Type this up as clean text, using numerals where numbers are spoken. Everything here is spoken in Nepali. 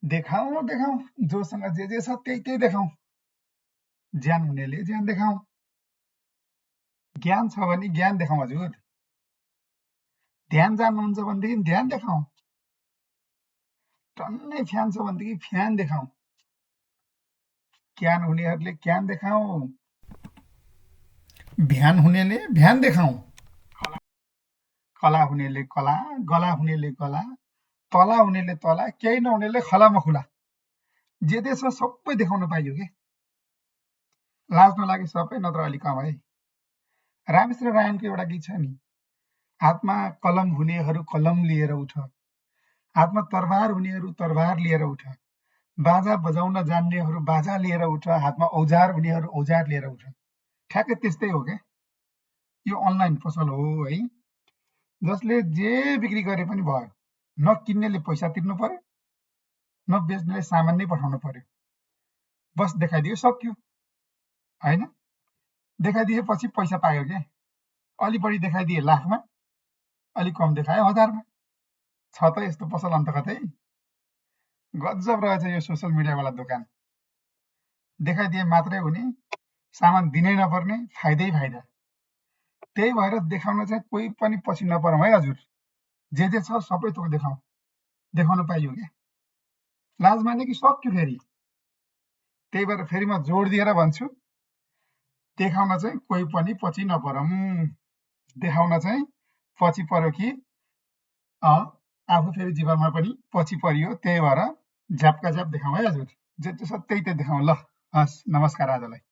देखाउँ देखाउँ, जोसँग जे छ त्यही देखाउँ। ज्यान हुनेले ज्यान देखाउँ। ज्ञान छ भने ज्ञान देखाउँ हजुर। ध्यान जान्नुहुन्छ भनेदेखि ध्यान देखाउँ। टन्नै फ्यान छ भनेदेखि फ्यान देखाउँ। ज्ञान हुनेहरूले ज्ञान देखाउँ। भ्यान हुनेले भ्यान देखाउँ। कला हुनेले कला, गला हुनेले गला, तला हुनेले तला, केही नहुनेले खलामखुला। जे छ सबै देखाउन पाइयो के। लाज नलागे सबै, नत्र अलि कम है। रामेश्वर रायनको एउटा गीत छ नि, हातमा कलम हुनेहरू कलम लिएर उठ, हातमा तरबार हुनेहरू तरबार लिएर उठ, बाजा बजाउन जान्नेहरू बाजा लिएर उठ, हातमा औजार हुनेहरू औजार लिएर उठ। ठ्याक्कै त्यस्तै हो क्या। यो अनलाइन पसल हो है, जसले जे बिक्री गरे पनि भयो। न किन्नेले पैसा तिर्नु पर्यो, न बेच्नेले सामान नै पठाउनु पर्यो। बस देखाइदियो सक्यो होइन। देखाइदिएपछि पैसा पायो क्या। अलि बढी देखाइदिए लाखमा, अलि कम देखायो हजारमा। छ त यस्तो पसल अन्त कतै। गजब रहेछ यो सोसल मिडियावाला दोकान। देखाइदिए मात्रै हुने, सामान दिनै नपर्ने, फाइदै फाइदा। त्यही भएर देखाउन चाहिँ कोही पनि पछि नपरौँ है हजुर। जे छ सबै थोक देखाउँ, देखाउन पाइयो क्या। लाज माने कि सक्यो फेरि। त्यही भएर फेरि म जोड दिएर भन्छु, देखाउन चाहिँ कोही पनि पछि नपरौँ। देखाउन चाहिँ पछि पर्यो कि आफू फेरि जीवनमा पनि पछि परियो। त्यही भएर झ्यापका झ्याप देखाउँ है हजुर। जे छ त्यही देखाउँ ल। हस्, नमस्कार आजलाई।